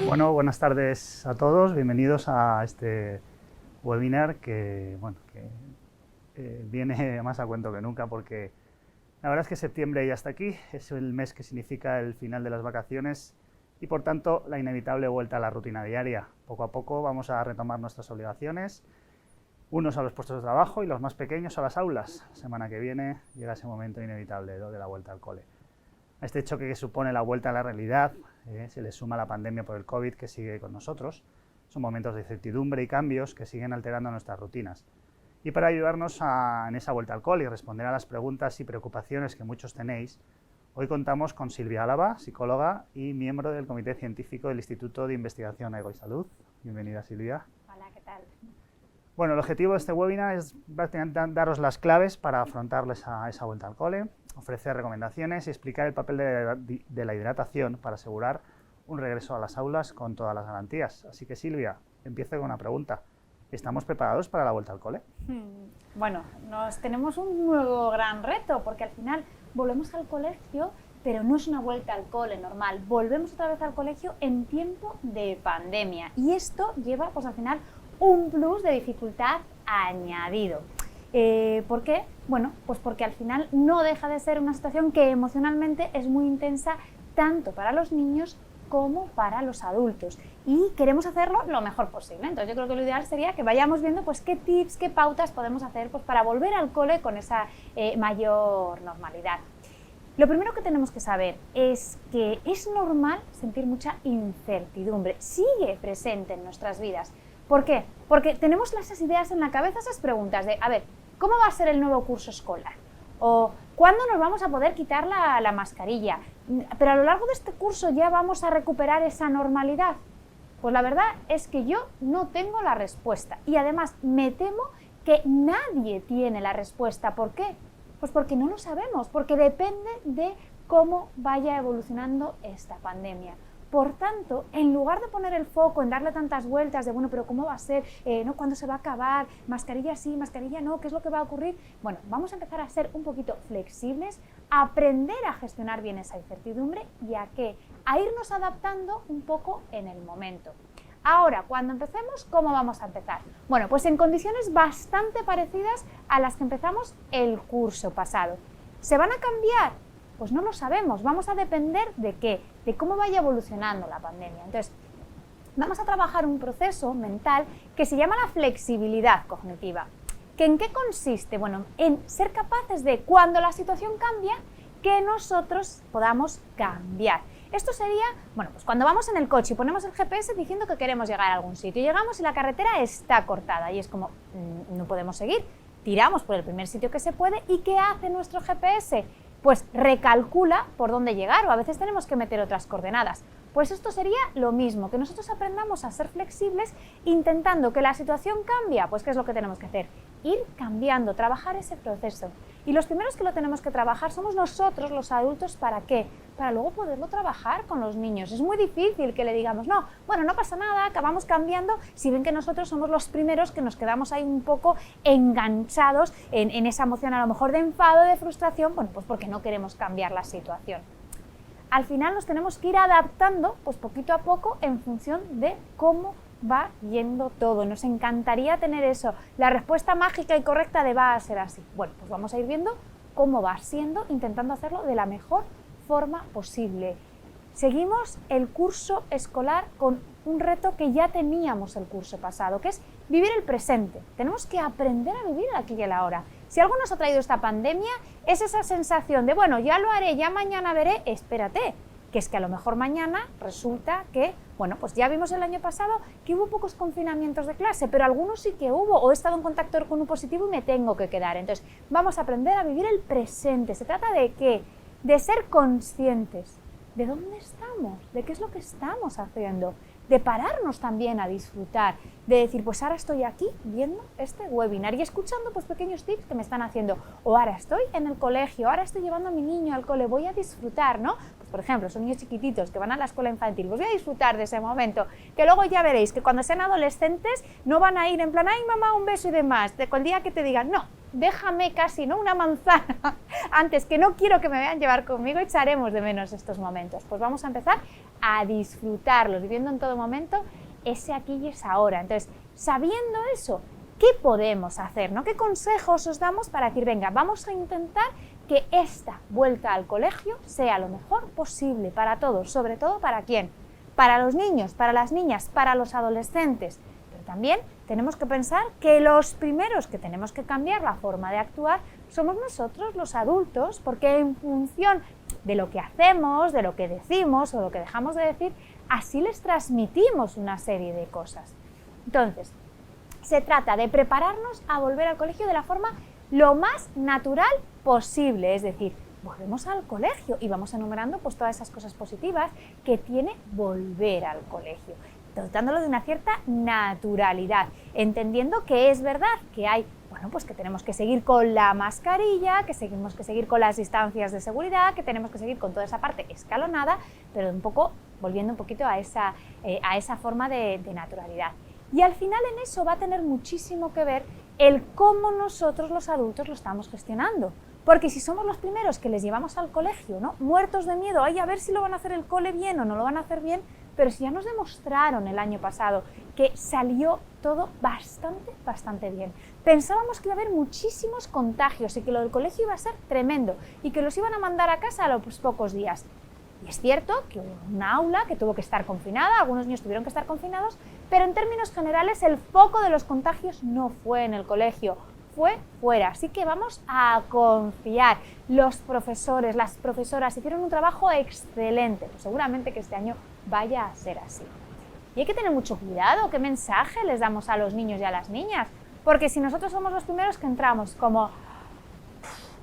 Bueno, buenas tardes a todos, bienvenidos a este webinar que viene más a cuento que nunca, porque la verdad es que septiembre ya está aquí, es el mes que significa el final de las vacaciones y por tanto la inevitable vuelta a la rutina diaria. Poco a poco vamos a retomar nuestras obligaciones, unos a los puestos de trabajo y los más pequeños a las aulas. La semana que viene llega ese momento inevitable, ¿no?, de la vuelta al cole. A este choque que supone la vuelta a la realidad se le suma la pandemia por el COVID que sigue con nosotros. Son momentos de incertidumbre y cambios que siguen alterando nuestras rutinas. Y para ayudarnos en esa vuelta al cole y responder a las preguntas y preocupaciones que muchos tenéis, hoy contamos con Silvia Álava, psicóloga y miembro del Comité Científico del Instituto de Investigación Ego y Salud. Bienvenida, Silvia. Hola, ¿qué tal? Bueno, el objetivo de este webinar es prácticamente daros las claves para afrontarles a esa vuelta al cole, ofrecer recomendaciones y explicar el papel de la hidratación para asegurar un regreso a las aulas con todas las garantías. Así que, Silvia, empiezo con una pregunta. ¿Estamos preparados para la vuelta al cole? Bueno, tenemos un nuevo gran reto, porque al final volvemos al colegio, pero no es una vuelta al cole normal. Volvemos otra vez al colegio en tiempo de pandemia. Y esto lleva, pues al final, un plus de dificultad añadido. ¿Por qué? Bueno, pues porque al final no deja de ser una situación que emocionalmente es muy intensa tanto para los niños como para los adultos, y queremos hacerlo lo mejor posible. Entonces yo creo que lo ideal sería que vayamos viendo pues qué tips, qué pautas podemos hacer pues para volver al cole con esa mayor normalidad. Lo primero que tenemos que saber es que es normal sentir mucha incertidumbre, sigue presente en nuestras vidas. ¿Por qué? Porque tenemos esas ideas en la cabeza, esas preguntas de, a ver, ¿cómo va a ser el nuevo curso escolar? O ¿cuándo nos vamos a poder quitar la mascarilla? Pero a lo largo de este curso ya vamos a recuperar esa normalidad. Pues la verdad es que yo no tengo la respuesta y además me temo que nadie tiene la respuesta. ¿Por qué? Pues porque no lo sabemos, porque depende de cómo vaya evolucionando esta pandemia. Por tanto, en lugar de poner el foco en darle tantas vueltas de, bueno, pero ¿cómo va a ser? ¿No? ¿Cuándo se va a acabar? ¿Mascarilla sí, mascarilla no? ¿Qué es lo que va a ocurrir? Bueno, vamos a empezar a ser un poquito flexibles, a aprender a gestionar bien esa incertidumbre y a irnos adaptando un poco en el momento. Ahora, cuando empecemos, ¿cómo vamos a empezar? Bueno, pues en condiciones bastante parecidas a las que empezamos el curso pasado. ¿Se van a cambiar? Pues no lo sabemos, vamos a depender de qué, de cómo vaya evolucionando la pandemia. Entonces, vamos a trabajar un proceso mental que se llama la flexibilidad cognitiva. ¿En qué consiste? Bueno, en ser capaces de, cuando la situación cambia, que nosotros podamos cambiar. Esto sería, bueno, pues cuando vamos en el coche y ponemos el GPS diciendo que queremos llegar a algún sitio, llegamos y la carretera está cortada y es como, no podemos seguir, tiramos por el primer sitio que se puede y ¿qué hace nuestro GPS? Pues recalcula por dónde llegar o a veces tenemos que meter otras coordenadas. Pues esto sería lo mismo, que nosotros aprendamos a ser flexibles intentando que la situación cambie. Pues ¿qué es lo que tenemos que hacer? Ir cambiando, trabajar ese proceso. Y los primeros que lo tenemos que trabajar somos nosotros, los adultos. ¿Para qué? Para luego poderlo trabajar con los niños. Es muy difícil que le digamos, no, bueno, no pasa nada, acabamos cambiando, si ven que nosotros somos los primeros que nos quedamos ahí un poco enganchados en esa emoción a lo mejor de enfado, de frustración, bueno, pues porque no queremos cambiar la situación. Al final nos tenemos que ir adaptando pues poquito a poco en función de cómo va yendo todo. Nos encantaría tener eso, la respuesta mágica y correcta de va a ser así. Bueno, pues vamos a ir viendo cómo va siendo, intentando hacerlo de la mejor forma posible. Seguimos el curso escolar con un reto que ya teníamos el curso pasado, que es vivir el presente. Tenemos que aprender a vivir aquí y el ahora. Si algo nos ha traído esta pandemia es esa sensación de, bueno, ya lo haré, ya mañana veré, espérate, que es que a lo mejor mañana resulta que, bueno, pues ya vimos el año pasado que hubo pocos confinamientos de clase, pero algunos sí que hubo, o he estado en contacto con un positivo y me tengo que quedar. Entonces, vamos a aprender a vivir el presente. ¿Se trata de qué? De ser conscientes de dónde estamos, de qué es lo que estamos haciendo, de pararnos también a disfrutar, de decir, pues ahora estoy aquí viendo este webinar y escuchando pues pequeños tips que me están haciendo, o ahora estoy en el colegio, ahora estoy llevando a mi niño al cole, voy a disfrutar, ¿no? Pues por ejemplo, son niños chiquititos que van a la escuela infantil, pues voy a disfrutar de ese momento, que luego ya veréis que cuando sean adolescentes no van a ir en plan, ay mamá, un beso y demás, el día que te digan, no, déjame casi, ¿no?, una manzana antes, que no quiero que me vean llevar conmigo, echaremos de menos estos momentos. Pues vamos a empezar a disfrutarlos, viviendo en todo momento ese aquí y ese ahora. Entonces, sabiendo eso, ¿qué podemos hacer, ¿no? ¿Qué consejos os damos para decir, venga, vamos a intentar que esta vuelta al colegio sea lo mejor posible para todos, sobre todo para quién? Para los niños, para las niñas, para los adolescentes. Pero también tenemos que pensar que los primeros que tenemos que cambiar la forma de actuar somos nosotros, los adultos, porque en función de lo que hacemos, de lo que decimos o lo que dejamos de decir, así les transmitimos una serie de cosas. Entonces, se trata de prepararnos a volver al colegio de la forma lo más natural posible, es decir, volvemos al colegio y vamos enumerando pues todas esas cosas positivas que tiene volver al colegio, dotándolo de una cierta naturalidad, entendiendo que es verdad que hay, bueno, pues que tenemos que seguir con la mascarilla, que tenemos que seguir con las distancias de seguridad, que tenemos que seguir con toda esa parte escalonada, pero un poco, volviendo un poquito a esa forma de naturalidad. Y al final en eso va a tener muchísimo que ver el cómo nosotros los adultos lo estamos gestionando. Porque si somos los primeros que les llevamos al colegio, ¿no?, muertos de miedo, ay, a ver si lo van a hacer el cole bien o no lo van a hacer bien, pero si ya nos demostraron el año pasado que salió todo bastante bien. Pensábamos que iba a haber muchísimos contagios y que lo del colegio iba a ser tremendo y que los iban a mandar a casa a los pocos días. Y es cierto que hubo una aula que tuvo que estar confinada, algunos niños tuvieron que estar confinados, pero en términos generales el foco de los contagios no fue en el colegio, fue fuera. Así que vamos a confiar. Los profesores, las profesoras hicieron un trabajo excelente, pues seguramente que este año vaya a ser así. Y hay que tener mucho cuidado qué mensaje les damos a los niños y a las niñas, porque si nosotros somos los primeros que entramos como,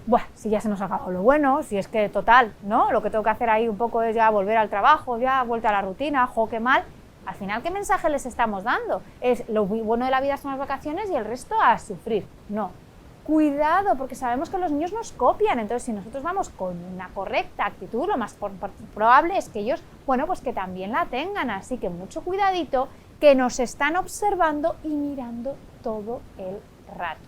bueno, si ya se nos ha acabado lo bueno, si es que total, ¿no?, lo que tengo que hacer ahí un poco es ya volver al trabajo, ya vuelta a la rutina, jo, qué mal. Al final, ¿qué mensaje les estamos dando? Es lo muy bueno de la vida son las vacaciones y el resto a sufrir. No. Cuidado, porque sabemos que los niños nos copian, entonces si nosotros vamos con una correcta actitud, lo más probable es que ellos, bueno, pues que también la tengan, así que mucho cuidadito, que nos están observando y mirando todo el rato.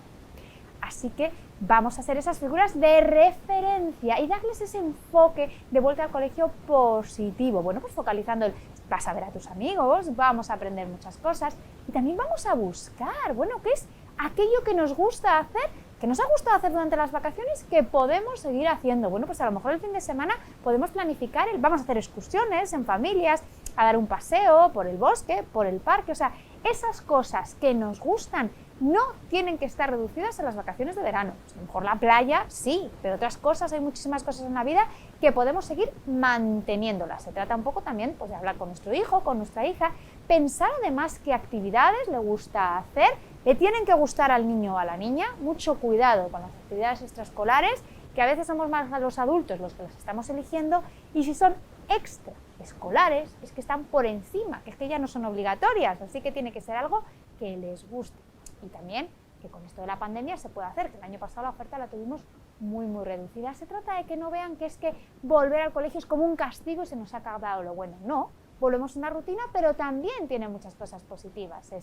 Así que vamos a hacer esas figuras de referencia y darles ese enfoque de vuelta al colegio positivo. Bueno, pues focalizando el vas a ver a tus amigos, vamos a aprender muchas cosas y también vamos a buscar, bueno, qué es aquello que nos gusta hacer, que nos ha gustado hacer durante las vacaciones, que podemos seguir haciendo. Bueno, pues a lo mejor el fin de semana podemos planificar, vamos a hacer excursiones en familias, a dar un paseo por el bosque, por el parque, o sea, esas cosas que nos gustan no tienen que estar reducidas a las vacaciones de verano. Pues a lo mejor la playa, sí, pero otras cosas, hay muchísimas cosas en la vida que podemos seguir manteniéndolas. Se trata un poco también pues, de hablar con nuestro hijo, con nuestra hija, pensar además qué actividades le gusta hacer, le tienen que gustar al niño o a la niña, mucho cuidado con las actividades extraescolares, que a veces somos más los adultos los que las estamos eligiendo, y si son extraescolares, es que están por encima, que es que ya no son obligatorias, así que tiene que ser algo que les guste. Y también que con esto de la pandemia se puede hacer, que el año pasado la oferta la tuvimos muy reducida. Se trata de que no vean que es que volver al colegio es como un castigo y se nos ha acabado lo bueno. No, volvemos a una rutina, pero también tiene muchas cosas positivas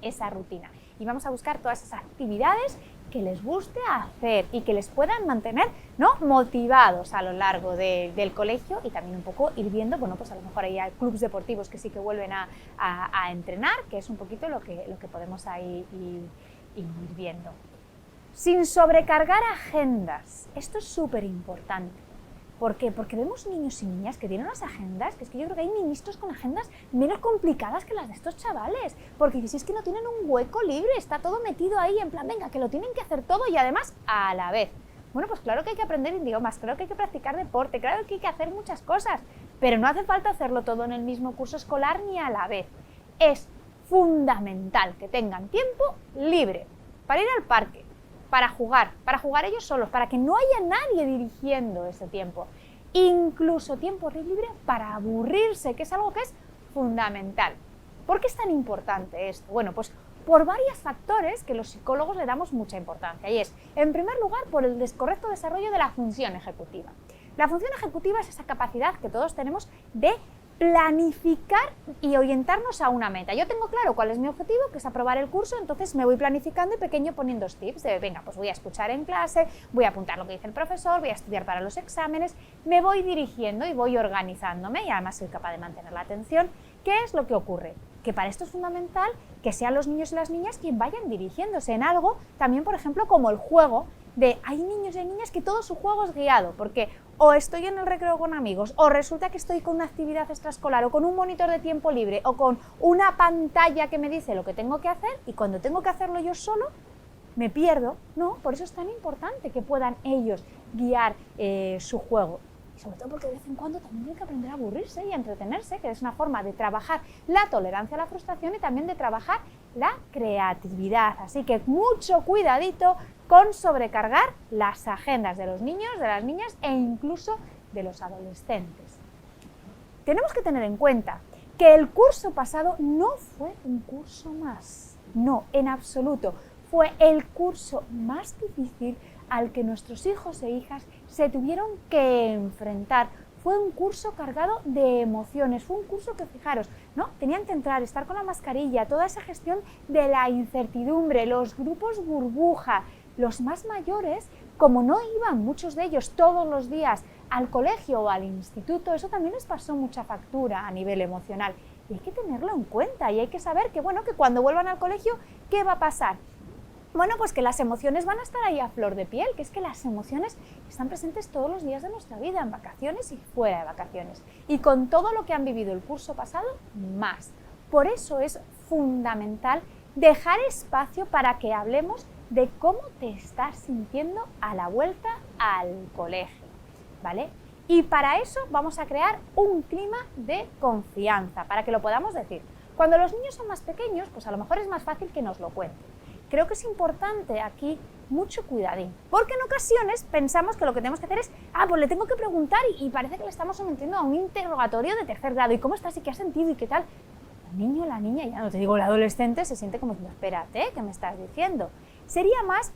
esa rutina. Y vamos a buscar todas esas actividades que les guste hacer y que les puedan mantener, ¿no?, motivados a lo largo del colegio, y también un poco ir viendo, bueno, pues a lo mejor ahí hay clubes deportivos que sí que vuelven a entrenar, que es un poquito lo que podemos ahí ir viendo. Sin sobrecargar agendas, esto es súper importante. ¿Por qué? Porque vemos niños y niñas que tienen unas agendas, que es que yo creo que hay ministros con agendas menos complicadas que las de estos chavales, porque si es que no tienen un hueco libre, está todo metido ahí en plan, venga, que lo tienen que hacer todo y además a la vez. Bueno, pues claro que hay que aprender idiomas, claro que hay que practicar deporte, claro que hay que hacer muchas cosas, pero no hace falta hacerlo todo en el mismo curso escolar ni a la vez. Es fundamental que tengan tiempo libre para ir al parque, para jugar ellos solos, para que no haya nadie dirigiendo ese tiempo. Incluso tiempo libre para aburrirse, que es algo que es fundamental. ¿Por qué es tan importante esto? Bueno, pues por varios factores que los psicólogos le damos mucha importancia. Y es, en primer lugar, por el correcto desarrollo de la función ejecutiva. La función ejecutiva es esa capacidad que todos tenemos de planificar y orientarnos a una meta. Yo tengo claro cuál es mi objetivo, que es aprobar el curso, entonces me voy planificando y pequeño poniendo tips de, venga, pues voy a escuchar en clase, voy a apuntar lo que dice el profesor, voy a estudiar para los exámenes, me voy dirigiendo y voy organizándome y además soy capaz de mantener la atención. ¿Qué es lo que ocurre? Que para esto es fundamental que sean los niños y las niñas quien vayan dirigiéndose en algo, también por ejemplo como el juego, hay niños y hay niñas que todo su juego es guiado, porque o estoy en el recreo con amigos, o resulta que estoy con una actividad extraescolar, o con un monitor de tiempo libre, o con una pantalla que me dice lo que tengo que hacer, y cuando tengo que hacerlo yo solo, me pierdo. No, por eso es tan importante que puedan ellos guiar su juego. Y sobre todo porque de vez en cuando también tienen que aprender a aburrirse y a entretenerse, que es una forma de trabajar la tolerancia a la frustración y también de trabajar la creatividad. Así que mucho cuidadito con sobrecargar las agendas de los niños, de las niñas e incluso de los adolescentes. Tenemos que tener en cuenta que el curso pasado no fue un curso más, no, en absoluto, fue el curso más difícil al que nuestros hijos e hijas se tuvieron que enfrentar. Fue un curso cargado de emociones, fue un curso que, fijaros, ¿no? Tenían que entrar, estar con la mascarilla, toda esa gestión de la incertidumbre, los grupos burbuja. Los más mayores, como no iban muchos de ellos todos los días al colegio o al instituto, eso también les pasó mucha factura a nivel emocional. Y hay que tenerlo en cuenta y hay que saber que, bueno, que cuando vuelvan al colegio, ¿qué va a pasar? Bueno, pues que las emociones van a estar ahí a flor de piel, que es que las emociones están presentes todos los días de nuestra vida, en vacaciones y fuera de vacaciones. Y con todo lo que han vivido el curso pasado, más. Por eso es fundamental dejar espacio para que hablemos de cómo te estás sintiendo a la vuelta al colegio, ¿vale? Y para eso vamos a crear un clima de confianza, para que lo podamos decir. Cuando los niños son más pequeños, pues a lo mejor es más fácil que nos lo cuenten. Creo que es importante aquí mucho cuidadín, porque en ocasiones pensamos que lo que tenemos que hacer es, pues le tengo que preguntar y parece que le estamos sometiendo a un interrogatorio de tercer grado. ¿Y cómo estás? ¿Y qué has sentido? ¿Y qué tal? El niño, la niña, ya no te digo el adolescente, se siente como diciendo, espérate, ¿qué me estás diciendo? Sería más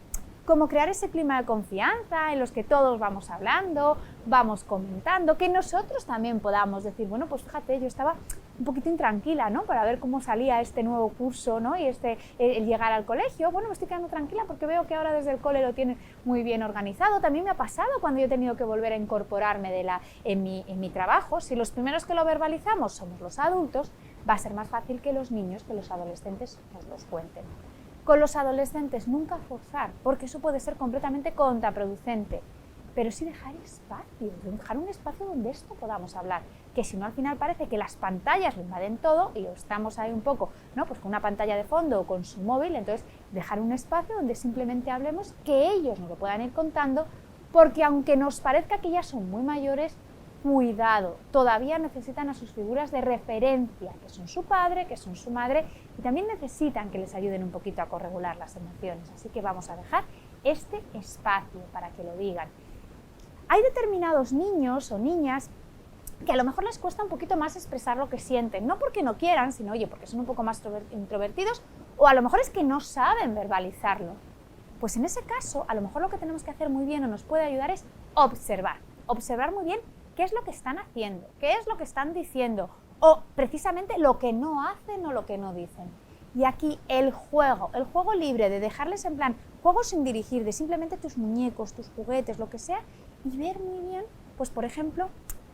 como crear ese clima de confianza en los que todos vamos hablando, vamos comentando, que nosotros también podamos decir, bueno, pues fíjate, yo estaba un poquito intranquila, ¿no? Para ver cómo salía este nuevo curso, ¿no? Y el llegar al colegio, bueno, me estoy quedando tranquila porque veo que ahora desde el cole lo tienen muy bien organizado. También me ha pasado cuando yo he tenido que volver a incorporarme en mi trabajo. Si los primeros que lo verbalizamos somos los adultos, va a ser más fácil que los niños, que los adolescentes nos los cuenten. Con los adolescentes nunca forzar, porque eso puede ser completamente contraproducente, pero sí dejar espacio, dejar un espacio donde esto podamos hablar, que si no al final parece que las pantallas lo invaden todo y estamos ahí un poco, ¿no? Pues con una pantalla de fondo o con su móvil, entonces dejar un espacio donde simplemente hablemos, que ellos nos lo puedan ir contando, porque aunque nos parezca que ya son muy mayores, cuidado, todavía necesitan a sus figuras de referencia, que son su padre, que son su madre, y también necesitan que les ayuden un poquito a corregular las emociones. Así que vamos a dejar este espacio para que lo digan. Hay determinados niños o niñas que a lo mejor les cuesta un poquito más expresar lo que sienten, no porque no quieran, sino oye, porque son un poco más introvertidos, o a lo mejor es que no saben verbalizarlo. Pues en ese caso, a lo mejor lo que tenemos que hacer muy bien o nos puede ayudar es observar muy bien qué es lo que están haciendo, qué es lo que están diciendo, o precisamente lo que no hacen o lo que no dicen. Y aquí el juego libre de dejarles en plan, juego sin dirigir, de simplemente tus muñecos, tus juguetes, lo que sea, y ver muy bien, pues por ejemplo,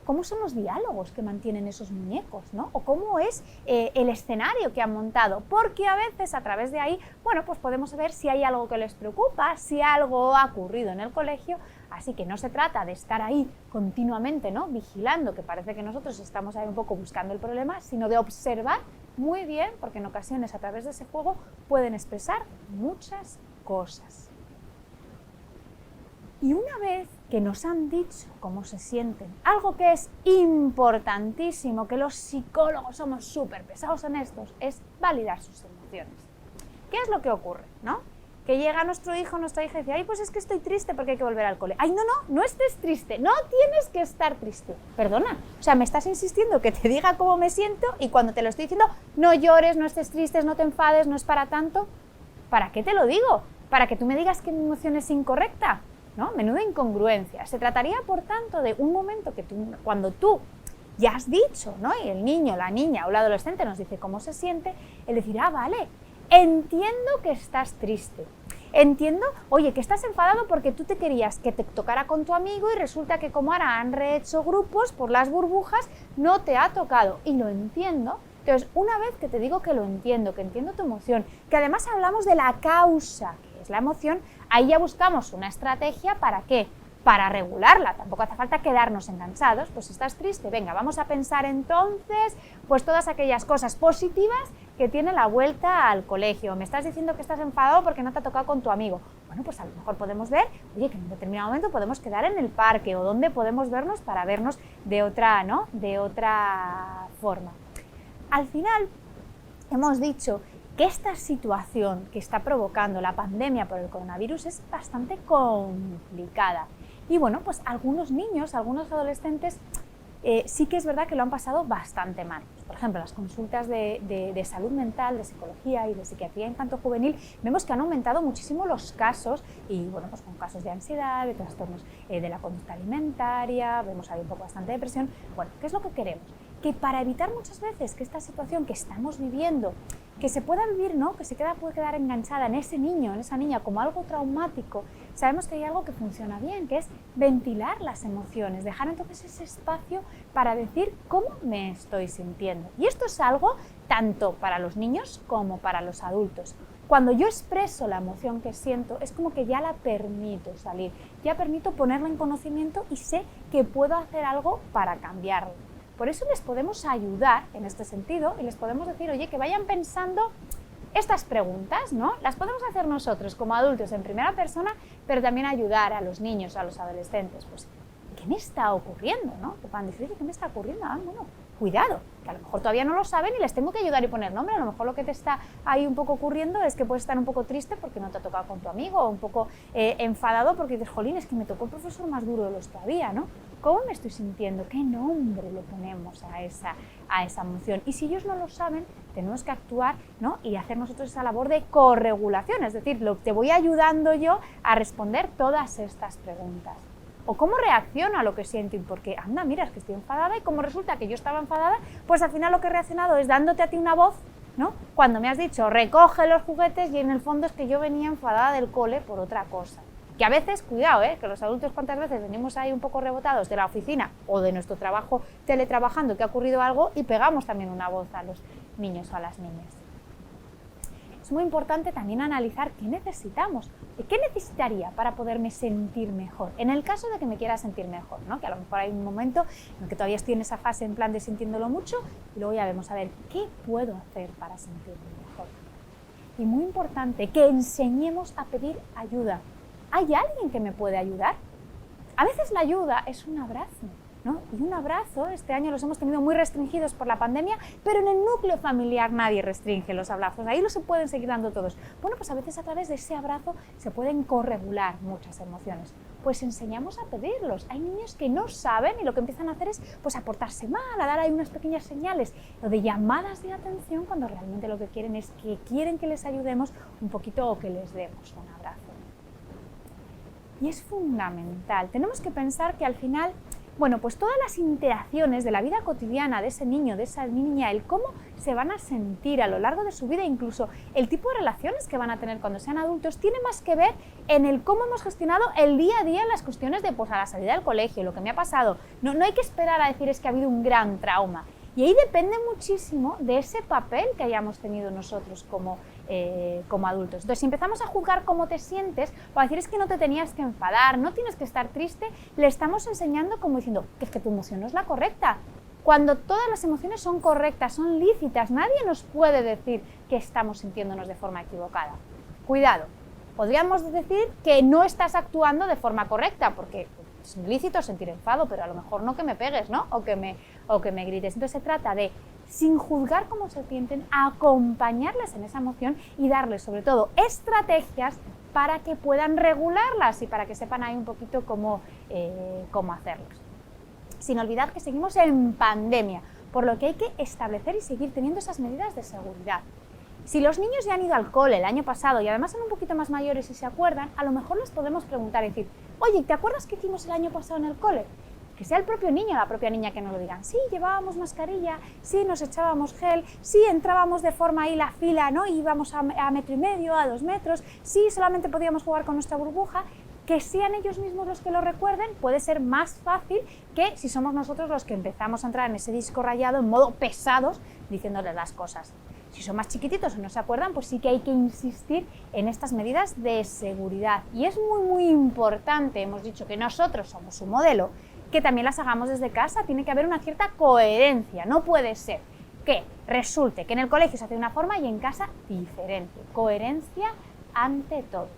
cómo son los diálogos que mantienen esos muñecos, ¿no? O cómo es el escenario que han montado, porque a veces a través de ahí, bueno, pues podemos ver si hay algo que les preocupa, si algo ha ocurrido en el colegio, así que no se trata de estar ahí continuamente, ¿no? Vigilando, que parece que nosotros estamos ahí un poco buscando el problema, sino de observar muy bien, porque en ocasiones a través de ese juego pueden expresar muchas cosas. Y una vez que nos han dicho cómo se sienten, algo que es importantísimo, que los psicólogos somos súper pesados en estos, es validar sus emociones. ¿Qué es lo que ocurre, no? Que llega nuestro hijo o nuestra hija y dice, ay, pues es que estoy triste porque hay que volver al cole. Ay, no estés triste, no tienes que estar triste. Perdona, o sea, me estás insistiendo que te diga cómo me siento y cuando te lo estoy diciendo, no llores, no estés triste, no te enfades, no es para tanto. ¿Para qué te lo digo? ¿Para que tú me digas que mi emoción es incorrecta? ¿no? Menuda incongruencia. Se trataría, por tanto, de un momento que cuando tú ya has dicho, ¿no? Y el niño, la niña o el adolescente nos dice cómo se siente, el decir, ah, vale, entiendo que estás triste. Entiendo, oye, que estás enfadado porque tú te querías que te tocara con tu amigo y resulta que como ahora han rehecho grupos por las burbujas, no te ha tocado. Y lo entiendo. Entonces, una vez que te digo que lo entiendo, que entiendo tu emoción, que además hablamos de la causa, que es la emoción, ahí ya buscamos una estrategia ¿para qué? Para regularla. Tampoco hace falta quedarnos enganchados. Pues si estás triste, venga, vamos a pensar entonces pues todas aquellas cosas positivas que tiene la vuelta al colegio. Me estás diciendo que estás enfadado porque no te ha tocado con tu amigo. Bueno, pues a lo mejor podemos ver, oye, que en un determinado momento podemos quedar en el parque o donde podemos vernos para vernos de otra, ¿no? De otra forma. Al final, hemos dicho que esta situación que está provocando la pandemia por el coronavirus es bastante complicada. Y bueno, pues algunos niños, algunos adolescentes, sí que es verdad que lo han pasado bastante mal. Por ejemplo, las consultas de salud mental, de psicología y de psiquiatría infanto-juvenil, vemos que han aumentado muchísimo los casos, y bueno, pues con casos de ansiedad, de trastornos de la conducta alimentaria, vemos ahí un poco bastante depresión. Bueno, ¿qué es lo que queremos? Que para evitar muchas veces que esta situación que estamos viviendo, que se pueda vivir, ¿no? Que puede quedar enganchada en ese niño, en esa niña, como algo traumático, sabemos que hay algo que funciona bien, que es ventilar las emociones, dejar entonces ese espacio para decir cómo me estoy sintiendo. Y esto es algo tanto para los niños como para los adultos. Cuando yo expreso la emoción que siento, es como que ya la permito salir, ya permito ponerla en conocimiento y sé que puedo hacer algo para cambiarla. Por eso les podemos ayudar en este sentido y les podemos decir, oye, que vayan pensando estas preguntas, ¿no? Las podemos hacer nosotros como adultos en primera persona, pero también ayudar a los niños, a los adolescentes. Pues, ¿qué me está ocurriendo, no? Que puedan decir, ¿qué me está ocurriendo? Ah, bueno, cuidado, que a lo mejor todavía no lo saben y les tengo que ayudar y poner nombre. A lo mejor lo que te está ahí un poco ocurriendo es que puedes estar un poco triste porque no te ha tocado con tu amigo, o un poco enfadado porque dices, jolín, es que me tocó el profesor más duro de los que había, ¿no? ¿Cómo me estoy sintiendo? ¿Qué nombre le ponemos a esa emoción? Y si ellos no lo saben, tenemos que actuar, ¿no? Y hacer nosotros esa labor de corregulación, es decir, te voy ayudando yo a responder todas estas preguntas. O cómo reacciono a lo que siento, y porque, anda, mira, es que estoy enfadada, y como resulta que yo estaba enfadada, pues al final lo que he reaccionado es dándote a ti una voz, ¿no? Cuando me has dicho, recoge los juguetes, y en el fondo es que yo venía enfadada del cole por otra cosa. Que a veces, cuidado, que los adultos cuántas veces venimos ahí un poco rebotados de la oficina o de nuestro trabajo teletrabajando, que ha ocurrido algo, y pegamos también una voz a los niños o a las niñas. Es muy importante también analizar qué necesitamos, qué necesitaría para poderme sentir mejor, en el caso de que me quiera sentir mejor, ¿no? Que a lo mejor hay un momento en el que todavía estoy en esa fase en plan de sintiéndolo mucho, y luego ya vemos a ver qué puedo hacer para sentirme mejor. Y muy importante que enseñemos a pedir ayuda. ¿Hay alguien que me puede ayudar? A veces la ayuda es un abrazo, ¿no? Y un abrazo, este año los hemos tenido muy restringidos por la pandemia, pero en el núcleo familiar nadie restringe los abrazos, ahí los se pueden seguir dando todos. Bueno, pues a veces a través de ese abrazo se pueden corregular muchas emociones. Pues enseñamos a pedirlos. Hay niños que no saben y lo que empiezan a hacer es pues a portarse mal, a dar ahí unas pequeñas señales o de llamadas de atención, cuando realmente lo que quieren es que quieren que les ayudemos un poquito o que les demos un abrazo. Y es fundamental. Tenemos que pensar que al final, bueno, pues todas las interacciones de la vida cotidiana de ese niño, de esa niña, el cómo se van a sentir a lo largo de su vida, incluso el tipo de relaciones que van a tener cuando sean adultos, tiene más que ver en el cómo hemos gestionado el día a día en las cuestiones de pues a la salida del colegio, lo que me ha pasado. No hay que esperar a decir es que ha habido un gran trauma. Y ahí depende muchísimo de ese papel que hayamos tenido nosotros como adultos. Entonces, si empezamos a juzgar cómo te sientes, o a decir es que no te tenías que enfadar, no tienes que estar triste, le estamos enseñando como diciendo que es que tu emoción no es la correcta. Cuando todas las emociones son correctas, son lícitas, nadie nos puede decir que estamos sintiéndonos de forma equivocada. Cuidado, podríamos decir que no estás actuando de forma correcta, porque es lícito sentir enfado, pero a lo mejor no que me pegues, ¿no? O que me grites. Entonces se trata de, sin juzgar cómo se sienten, acompañarles en esa emoción y darles sobre todo estrategias para que puedan regularlas y para que sepan ahí un poquito cómo hacerlos. Sin olvidar que seguimos en pandemia, por lo que hay que establecer y seguir teniendo esas medidas de seguridad. Si los niños ya han ido al cole el año pasado y además son un poquito más mayores y se acuerdan, a lo mejor les podemos preguntar y decir, oye, ¿te acuerdas qué hicimos el año pasado en el cole? Que sea el propio niño o la propia niña que nos lo digan. Sí, llevábamos mascarilla, sí, nos echábamos gel, sí, entrábamos de forma ahí la fila, ¿no? Íbamos a 1,5 metros, a 2 metros, sí, solamente podíamos jugar con nuestra burbuja. Que sean ellos mismos los que lo recuerden puede ser más fácil que si somos nosotros los que empezamos a entrar en ese disco rayado en modo pesados diciéndoles las cosas. Si son más chiquititos o no se acuerdan, pues sí que hay que insistir en estas medidas de seguridad. Y es muy importante, hemos dicho que nosotros somos su modelo, que también las hagamos desde casa. Tiene que haber una cierta coherencia. No puede ser que resulte que en el colegio se hace de una forma y en casa diferente. Coherencia ante todo.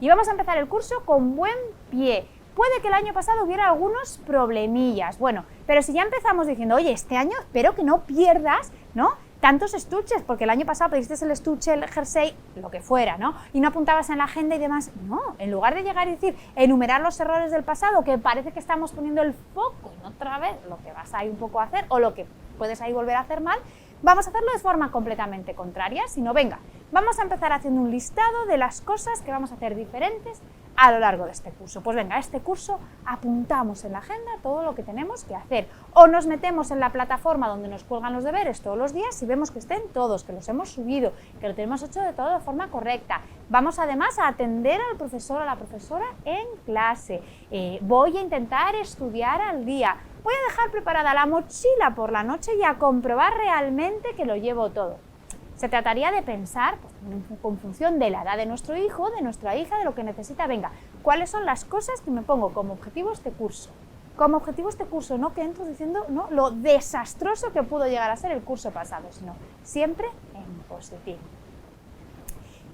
Y vamos a empezar el curso con buen pie. Puede que el año pasado hubiera algunos problemillas, bueno, pero si ya empezamos diciendo, oye, este año espero que no pierdas, ¿no?, tantos estuches, porque el año pasado pediste el estuche, el jersey, lo que fuera, ¿no?, y no apuntabas en la agenda y demás. No, en lugar de llegar y decir, enumerar los errores del pasado, que parece que estamos poniendo el foco en otra vez lo que vas ahí un poco a hacer o lo que puedes ahí volver a hacer mal, vamos a hacerlo de forma completamente contraria, sino venga, vamos a empezar haciendo un listado de las cosas que vamos a hacer diferentes a lo largo de este curso. Pues venga, este curso apuntamos en la agenda todo lo que tenemos que hacer, o nos metemos en la plataforma donde nos cuelgan los deberes todos los días y vemos que estén todos, que los hemos subido, que lo tenemos hecho de todo de forma correcta. Vamos además a atender al profesor o a la profesora en clase. Voy a intentar estudiar al día. Voy a dejar preparada la mochila por la noche y a comprobar realmente que lo llevo todo. Se trataría de pensar, pues, en función de la edad de nuestro hijo, de nuestra hija, de lo que necesita. Venga, ¿cuáles son las cosas que me pongo como objetivo este curso? Como objetivo este curso, no que entro diciendo, no, lo desastroso que pudo llegar a ser el curso pasado, sino siempre en positivo.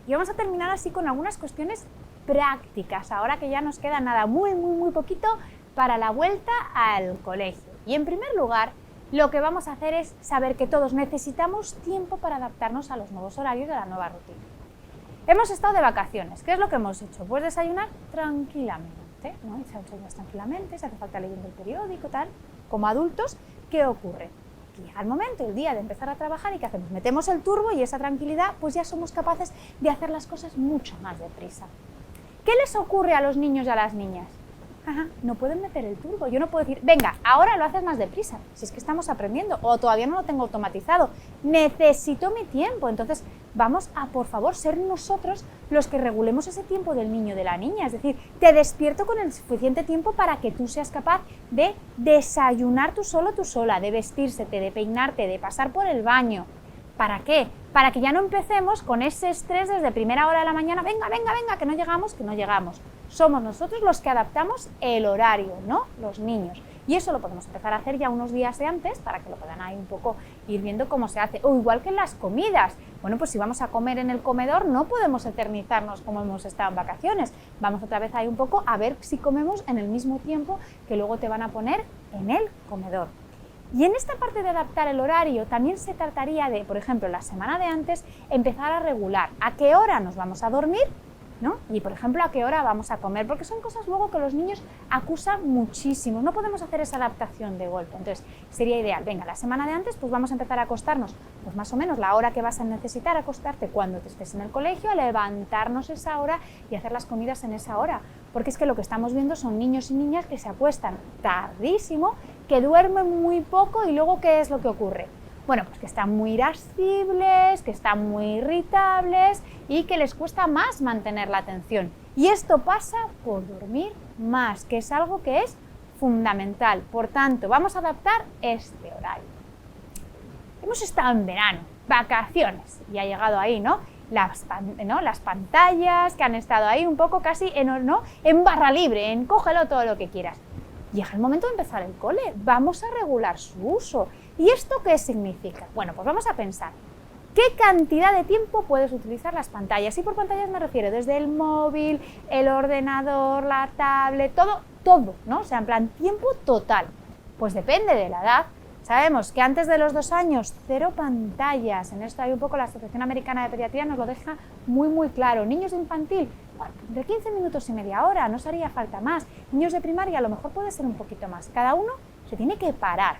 Y vamos a terminar así con algunas cuestiones prácticas, ahora que ya nos queda nada, muy poquito para la vuelta al colegio. Y en primer lugar, lo que vamos a hacer es saber que todos necesitamos tiempo para adaptarnos a los nuevos horarios de la nueva rutina. Hemos estado de vacaciones. ¿Qué es lo que hemos hecho? Pues desayunar tranquilamente, ¿no? Desayunas tranquilamente, si hace falta leyendo el periódico, tal. Como adultos, ¿qué ocurre? Que llega el momento, el día de empezar a trabajar y ¿qué hacemos? Metemos el turbo y esa tranquilidad, pues ya somos capaces de hacer las cosas mucho más deprisa. ¿Qué les ocurre a los niños y a las niñas? No pueden meter el turbo. Yo no puedo decir, venga, ahora lo haces más deprisa, si es que estamos aprendiendo, o todavía no lo tengo automatizado, necesito mi tiempo. Entonces vamos a, por favor, ser nosotros los que regulemos ese tiempo del niño o de la niña. Es decir, te despierto con el suficiente tiempo para que tú seas capaz de desayunar tú solo, tú sola, de vestírsete, de peinarte, de pasar por el baño. ¿Para qué? Para que ya no empecemos con ese estrés desde primera hora de la mañana, venga, que no llegamos. Somos nosotros los que adaptamos el horario, no los niños. Y eso lo podemos empezar a hacer ya unos días de antes para que lo puedan ahí un poco ir viendo cómo se hace. O igual que en las comidas. Bueno, pues si vamos a comer en el comedor no podemos eternizarnos como hemos estado en vacaciones. Vamos otra vez ahí un poco a ver si comemos en el mismo tiempo que luego te van a poner en el comedor. Y en esta parte de adaptar el horario también se trataría de, por ejemplo, la semana de antes, empezar a regular a qué hora nos vamos a dormir, ¿no? Y, por ejemplo, a qué hora vamos a comer, porque son cosas luego que los niños acusan muchísimo. No podemos hacer esa adaptación de golpe. Entonces, sería ideal, venga, la semana de antes, pues vamos a empezar a acostarnos, pues más o menos la hora que vas a necesitar acostarte cuando te estés en el colegio, a levantarnos esa hora y hacer las comidas en esa hora. Porque es que lo que estamos viendo son niños y niñas que se acuestan tardísimo, que duermen muy poco y luego, ¿qué es lo que ocurre? Bueno, pues que están muy irascibles, que están muy irritables y que les cuesta más mantener la atención. Y esto pasa por dormir más, que es algo que es fundamental. Por tanto, vamos a adaptar este horario. Hemos estado en verano, vacaciones, y ha llegado ahí, ¿no? Las pantallas que han estado ahí un poco casi en barra libre, en cógelo todo lo que quieras. Llega el momento de empezar el cole, vamos a regular su uso. ¿Y esto qué significa? Bueno, pues vamos a pensar, ¿qué cantidad de tiempo puedes utilizar las pantallas? Y por pantallas me refiero desde el móvil, el ordenador, la tablet, todo, ¿no? O sea, en plan, tiempo total. Pues depende de la edad. Sabemos que antes de los 2 años, 0 pantallas. En esto hay un poco la Asociación Americana de Pediatría nos lo deja muy claro. Niños de infantil, bueno, de 15 minutos y media hora, no os haría falta más. Niños de primaria a lo mejor puede ser un poquito más. Cada uno se tiene que parar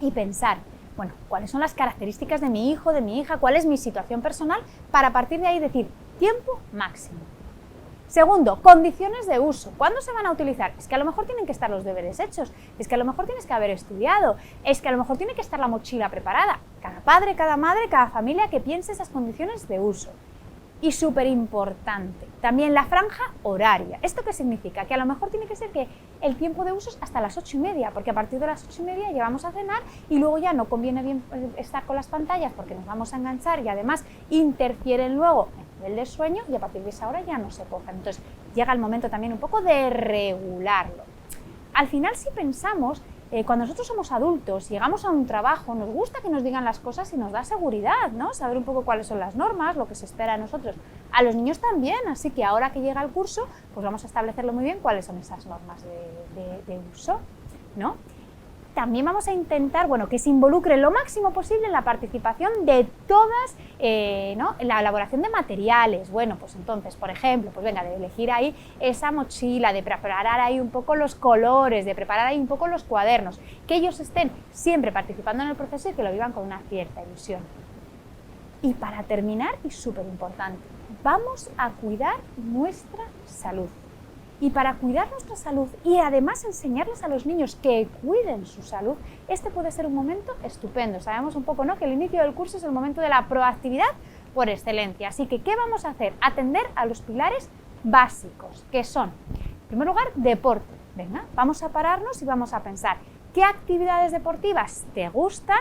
y pensar, bueno, ¿cuáles son las características de mi hijo, de mi hija? ¿Cuál es mi situación personal? Para a partir de ahí decir, tiempo máximo. Segundo, condiciones de uso. ¿Cuándo se van a utilizar? Es que a lo mejor tienen que estar los deberes hechos, es que a lo mejor tienes que haber estudiado, es que a lo mejor tiene que estar la mochila preparada. Cada padre, cada madre, cada familia que piense esas condiciones de uso. Y súper importante, también la franja horaria. ¿Esto qué significa? Que a lo mejor tiene que ser que el tiempo de uso es hasta las 8:30, porque a partir de las 8:30 ya vamos a cenar y luego ya no conviene bien estar con las pantallas porque nos vamos a enganchar y además interfieren luego en el nivel de sueño y a partir de esa hora ya no se cogen. Entonces llega el momento también un poco de regularlo. Al final, si pensamos, cuando nosotros somos adultos, llegamos a un trabajo, nos gusta que nos digan las cosas y nos da seguridad, ¿no? Saber un poco cuáles son las normas, lo que se espera de nosotros. A los niños también, así que ahora que llega el curso, pues vamos a establecerlo muy bien cuáles son esas normas de uso, ¿no? También vamos a intentar, bueno, que se involucre lo máximo posible en la participación de todas, ¿no? En la elaboración de materiales. Bueno, pues entonces, por ejemplo, pues venga, de elegir ahí esa mochila, de preparar ahí un poco los colores, de preparar ahí un poco los cuadernos, que ellos estén siempre participando en el proceso y que lo vivan con una cierta ilusión. Y para terminar, y súper importante, vamos a cuidar nuestra salud. Y para cuidar nuestra salud y además enseñarles a los niños que cuiden su salud, este puede ser un momento estupendo. Sabemos un poco, ¿no?, que el inicio del curso es el momento de la proactividad por excelencia. Así que, ¿qué vamos a hacer? Atender a los pilares básicos, que son, en primer lugar, deporte. Venga, vamos a pararnos y vamos a pensar qué actividades deportivas te gustan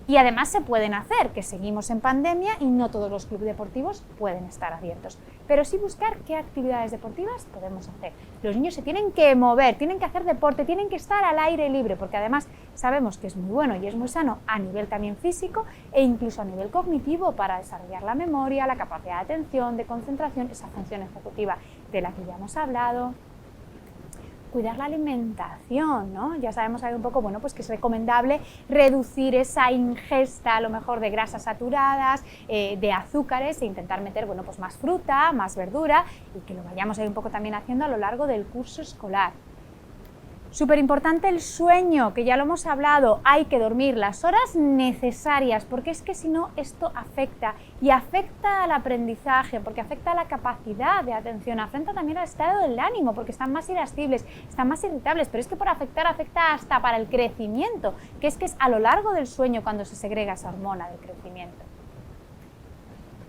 y además se pueden hacer, que seguimos en pandemia y no todos los clubes deportivos pueden estar abiertos, pero sí buscar qué actividades deportivas podemos hacer. Los niños se tienen que mover, tienen que hacer deporte, tienen que estar al aire libre, porque además sabemos que es muy bueno y es muy sano a nivel también físico e incluso a nivel cognitivo para desarrollar la memoria, la capacidad de atención, de concentración, esa función ejecutiva de la que ya hemos hablado. Cuidar la alimentación, ¿no? Ya sabemos ahí un poco, bueno, pues que es recomendable reducir esa ingesta a lo mejor de grasas saturadas, de azúcares e intentar meter, bueno, pues más fruta, más verdura y que lo vayamos ahí un poco también haciendo a lo largo del curso escolar. Súper importante el sueño, que ya lo hemos hablado, hay que dormir las horas necesarias, porque es que si no esto afecta y afecta al aprendizaje, porque afecta a la capacidad de atención, afecta también al estado del ánimo, porque están más irascibles, están más irritables, pero es que por afectar afecta hasta para el crecimiento, que es a lo largo del sueño cuando se segrega esa hormona del crecimiento.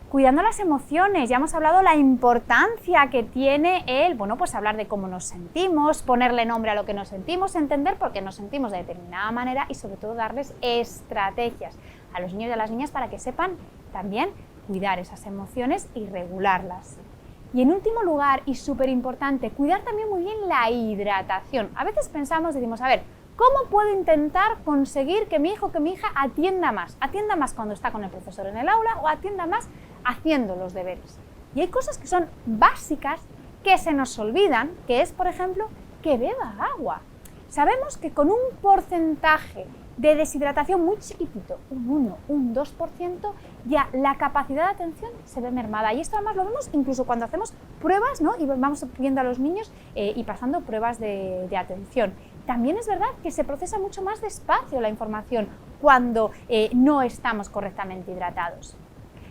Cuidando las emociones, ya hemos hablado la importancia que tiene el, bueno, pues hablar de cómo nos sentimos, ponerle nombre a lo que nos sentimos, entender por qué nos sentimos de determinada manera y sobre todo darles estrategias a los niños y a las niñas para que sepan también cuidar esas emociones y regularlas. Y en último lugar, y súper importante, cuidar también muy bien la hidratación. A veces pensamos, decimos, a ver, ¿cómo puedo intentar conseguir que mi hijo o que mi hija atienda más? Atienda más cuando está con el profesor en el aula o atienda más haciendo los deberes. Y hay cosas que son básicas que se nos olvidan, que es, por ejemplo, que beba agua. Sabemos que con un porcentaje de deshidratación muy chiquitito, un 1, un 2%, ya la capacidad de atención se ve mermada. Y esto además lo vemos incluso cuando hacemos pruebas, ¿no? Y vamos viendo a los niños y pasando pruebas de atención. También es verdad que se procesa mucho más despacio la información cuando no estamos correctamente hidratados.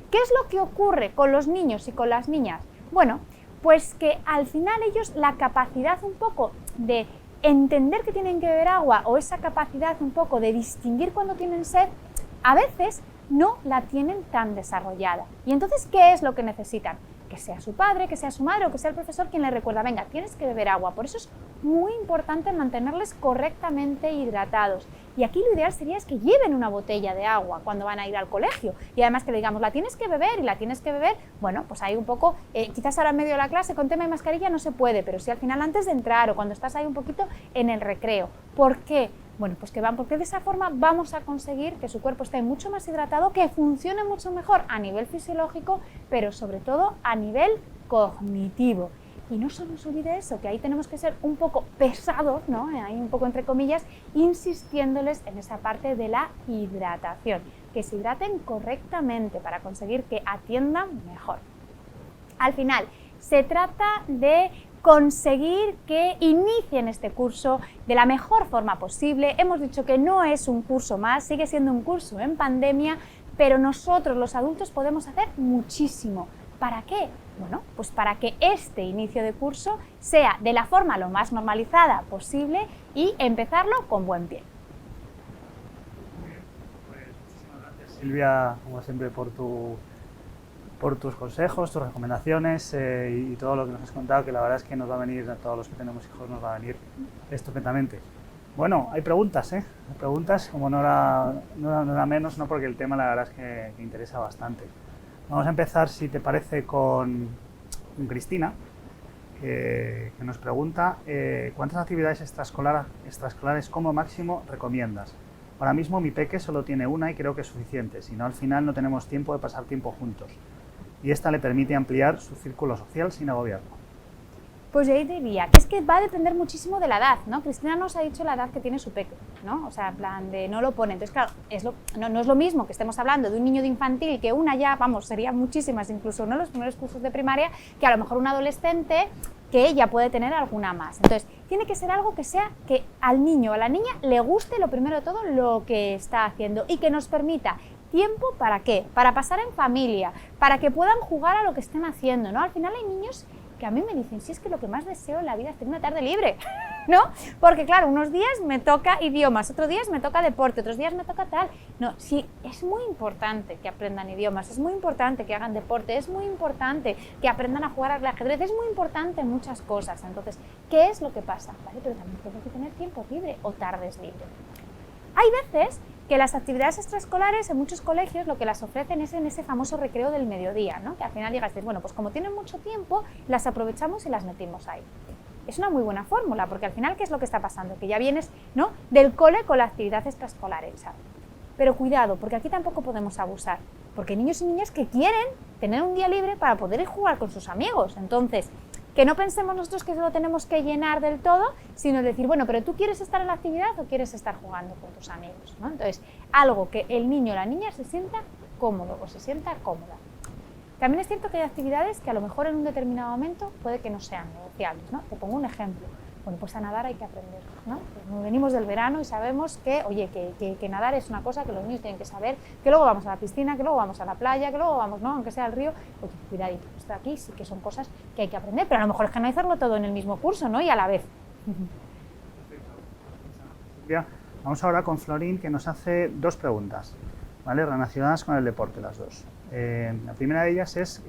¿Qué es lo que ocurre con los niños y con las niñas? Bueno, pues que al final ellos la capacidad un poco de entender que tienen que beber agua o esa capacidad un poco de distinguir cuando tienen sed, a veces no la tienen tan desarrollada. Y entonces, ¿qué es lo que necesitan? Que sea su padre, que sea su madre o que sea el profesor quien les recuerda, venga, tienes que beber agua. Por eso es muy importante mantenerles correctamente hidratados. Y aquí lo ideal sería es que lleven una botella de agua cuando van a ir al colegio. Y además que le digamos, la tienes que beber y la tienes que beber, bueno, pues ahí un poco, quizás ahora en medio de la clase con tema de mascarilla no se puede, pero sí al final antes de entrar o cuando estás ahí un poquito en el recreo. ¿Por qué? Bueno, pues que van, porque de esa forma vamos a conseguir que su cuerpo esté mucho más hidratado, que funcione mucho mejor a nivel fisiológico, pero sobre todo a nivel cognitivo. Y no se nos olvide eso, que ahí tenemos que ser un poco pesados, ¿no? Ahí un poco entre comillas, insistiéndoles en esa parte de la hidratación, que se hidraten correctamente para conseguir que atiendan mejor. Al final, se trata de conseguir que inicien este curso de la mejor forma posible. Hemos dicho que no es un curso más, sigue siendo un curso en pandemia, pero nosotros los adultos podemos hacer muchísimo. ¿Para qué? Bueno, pues para que este inicio de curso sea de la forma lo más normalizada posible y empezarlo con buen pie. Pues muchísimas gracias, Silvia, como siempre, por tus consejos, tus recomendaciones y todo lo que nos has contado, que la verdad es que nos va a venir, a todos los que tenemos hijos, nos va a venir estupendamente. Bueno, hay preguntas, Hay preguntas, como no era menos, ¿no? Porque el tema la verdad es que interesa bastante. Vamos a empezar, si te parece, con Cristina, que nos pregunta ¿cuántas actividades extraescolares como máximo recomiendas? Ahora mismo mi peque solo tiene una y creo que es suficiente, si no al final no tenemos tiempo de pasar tiempo juntos. Y esta le permite ampliar su círculo social sin agobiarlo. Pues yo ahí diría que es que va a depender muchísimo de la edad, ¿no? Cristina nos ha dicho la edad que tiene su peque, ¿no? O sea, en plan de no lo pone. Entonces, claro, no es lo mismo que estemos hablando de un niño de infantil que una ya, vamos, serían muchísimas, incluso, ¿no? Los primeros cursos de primaria, que a lo mejor un adolescente que ya puede tener alguna más. Entonces, tiene que ser algo que sea que al niño o a la niña le guste, lo primero de todo, lo que está haciendo y que nos permita tiempo, ¿para qué? Para pasar en familia, para que puedan jugar a lo que estén haciendo, ¿no? Al final hay niños que a mí me dicen, si es que lo que más deseo en la vida es tener una tarde libre, ¿no? Porque claro, unos días me toca idiomas, otros días me toca deporte, otros días me toca tal. No, sí, es muy importante que aprendan idiomas, es muy importante que hagan deporte, es muy importante que aprendan a jugar al ajedrez, es muy importante muchas cosas. Entonces, ¿qué es lo que pasa? ¿Vale? Pero también tengo que tener tiempo libre o tardes libres. Hay veces que las actividades extraescolares en muchos colegios lo que las ofrecen es en ese famoso recreo del mediodía, ¿no? Que al final llegas y dices, bueno, pues como tienen mucho tiempo, las aprovechamos y las metimos ahí. Es una muy buena fórmula, porque al final, ¿qué es lo que está pasando? Que ya vienes, ¿no?, del cole con la actividad extraescolar hecha. Pero cuidado, porque aquí tampoco podemos abusar, porque hay niños y niñas que quieren tener un día libre para poder ir a jugar con sus amigos. Entonces, que no pensemos nosotros que lo tenemos que llenar del todo, sino decir, bueno, pero ¿tú quieres estar en la actividad o quieres estar jugando con tus amigos, ¿no? Entonces, algo que el niño o la niña se sienta cómodo o se sienta cómoda. También es cierto que hay actividades que a lo mejor en un determinado momento puede que no sean negociables, ¿no? Te pongo un ejemplo. Bueno, pues a nadar hay que aprender, ¿no? Pues venimos del verano y sabemos que, oye, que nadar es una cosa que los niños tienen que saber, que luego vamos a la piscina, que luego vamos a la playa, que luego vamos, ¿no?, aunque sea al río. Oye, cuidadito, esto de aquí sí que son cosas que hay que aprender, pero a lo mejor es que no hay que hacerlo todo en el mismo curso, ¿no?, y a la vez. Bien, vamos ahora con Florín, que nos hace dos preguntas, ¿vale?, relacionadas con el deporte, las dos. La primera de ellas es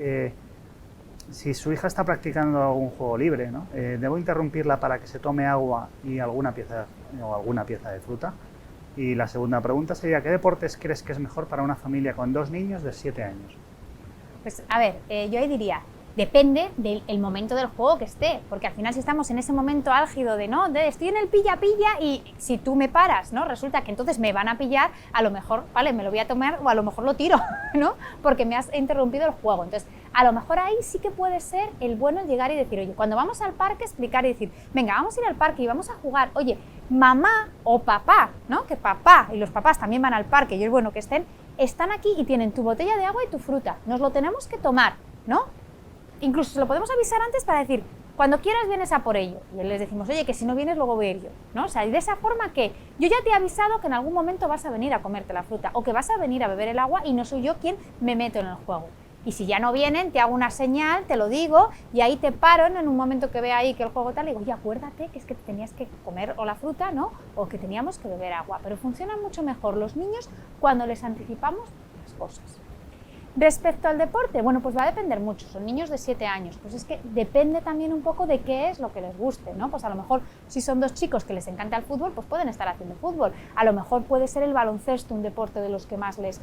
si su hija está practicando algún juego libre, ¿no? ¿Debo interrumpirla para que se tome agua y alguna pieza de fruta? Y la segunda pregunta sería, ¿qué deportes crees que es mejor para una familia con 2 niños de 7 años? Pues a ver, yo ahí diría, depende del momento del juego que esté, porque al final si estamos en ese momento álgido de no, estoy en el pilla-pilla y si tú me paras, ¿no?, resulta que entonces me van a pillar, a lo mejor, vale, me lo voy a tomar o a lo mejor lo tiro, ¿no?, porque me has interrumpido el juego. Entonces, a lo mejor ahí sí que puede ser el bueno llegar y decir, oye, cuando vamos al parque, explicar y decir, venga, vamos a ir al parque y vamos a jugar, oye, mamá o papá, ¿no?, que papá y los papás también van al parque y es bueno que están aquí y tienen tu botella de agua y tu fruta, nos lo tenemos que tomar, ¿no? Incluso se lo podemos avisar antes para decir, cuando quieras vienes a por ello. Y les decimos, oye, que si no vienes luego voy a ir yo, ¿no? O sea, y de esa forma que yo ya te he avisado que en algún momento vas a venir a comerte la fruta o que vas a venir a beber el agua y no soy yo quien me meto en el juego. Y si ya no vienen, te hago una señal, te lo digo y ahí te paro en un momento que vea ahí que el juego tal y digo, oye, acuérdate que es que tenías que comer o la fruta, ¿no?, o que teníamos que beber agua. Pero funcionan mucho mejor los niños cuando les anticipamos las cosas. Respecto al deporte, bueno, pues va a depender mucho, son niños de 7 años, pues es que depende también un poco de qué es lo que les guste, ¿no? Pues a lo mejor si son 2 chicos que les encanta el fútbol, pues pueden estar haciendo fútbol, a lo mejor puede ser el baloncesto un deporte de los que más les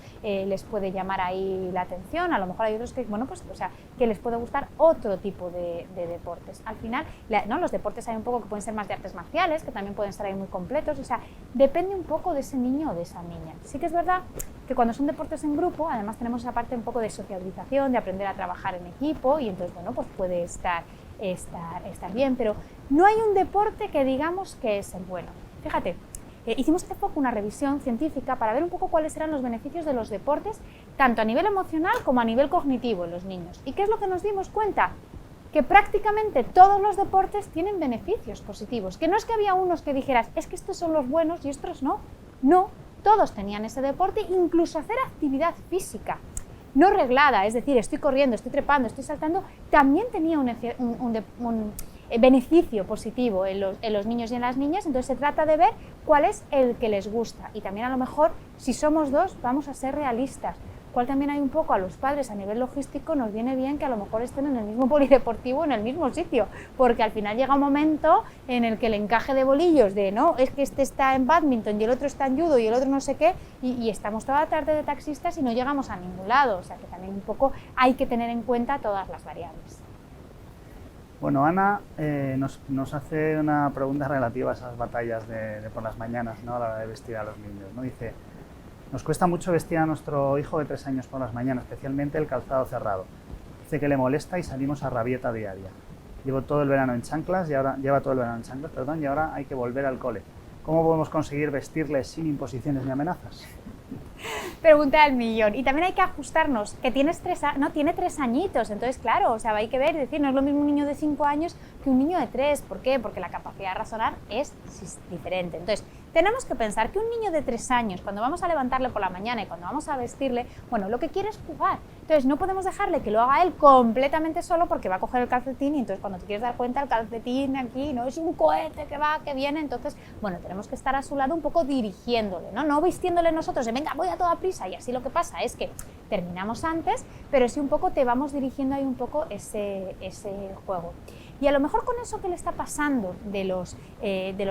puede llamar ahí la atención, a lo mejor hay otros que, bueno, pues, o sea, que les puede gustar otro tipo de deportes. Al final, ¿no?, los deportes hay un poco que pueden ser más de artes marciales, que también pueden estar ahí muy completos, o sea, depende un poco de ese niño o de esa niña. Sí que es verdad que cuando son deportes en grupo, además tenemos esa parte un poco de socialización, de aprender a trabajar en equipo y entonces, bueno, pues puede estar bien, pero no hay un deporte que digamos que es el bueno. Fíjate, hicimos hace poco una revisión científica para ver un poco cuáles eran los beneficios de los deportes, tanto a nivel emocional como a nivel cognitivo en los niños. ¿Y qué es lo que nos dimos cuenta? Que prácticamente todos los deportes tienen beneficios positivos, que no es que había unos que dijeras, es que estos son los buenos y estos no, no, todos tenían ese deporte, incluso hacer actividad física. no reglada, es decir, estoy corriendo, estoy trepando, estoy saltando, también tenía un beneficio positivo en los niños y en las niñas. Entonces se trata de ver cuál es el que les gusta, y también a lo mejor si somos dos vamos a ser realistas, cual también hay un poco a los padres a nivel logístico, nos viene bien que a lo mejor estén en el mismo polideportivo, en el mismo sitio, porque al final llega un momento en el que el encaje de bolillos de no, es que este está en bádminton y el otro está en judo y el otro no sé qué, y estamos toda la tarde de taxistas y no llegamos a ningún lado, o sea que también un poco hay que tener en cuenta todas las variables. Bueno, Ana nos hace una pregunta relativa a esas batallas de por las mañanas, ¿no? A la hora de vestir a los niños, ¿no? Dice: nos cuesta mucho vestir a nuestro hijo de 3 años por las mañanas, especialmente el calzado cerrado. Dice que le molesta y salimos a rabieta diaria. Lleva todo el verano en chanclas y ahora hay que volver al cole. ¿Cómo podemos conseguir vestirle sin imposiciones ni amenazas? Pregunta del millón. Y también hay que ajustarnos, que tiene 3 añitos, entonces claro, o sea, hay que ver, decir, no es lo mismo un niño de 5 años que un niño de 3, ¿por qué? Porque la capacidad de razonar es diferente. Entonces, tenemos que pensar que un niño de 3 años, cuando vamos a levantarle por la mañana y cuando vamos a vestirle, bueno, lo que quiere es jugar. Entonces, no podemos dejarle que lo haga él completamente solo, porque va a coger el calcetín y entonces cuando te quieres dar cuenta, el calcetín aquí no es un cohete que va, que viene. Entonces, bueno, tenemos que estar a su lado un poco dirigiéndole, no vistiéndole nosotros de venga, voy a toda prisa, y así lo que pasa es que terminamos antes, pero sí un poco te vamos dirigiendo ahí un poco ese juego. Y a lo mejor con eso que le está pasando de los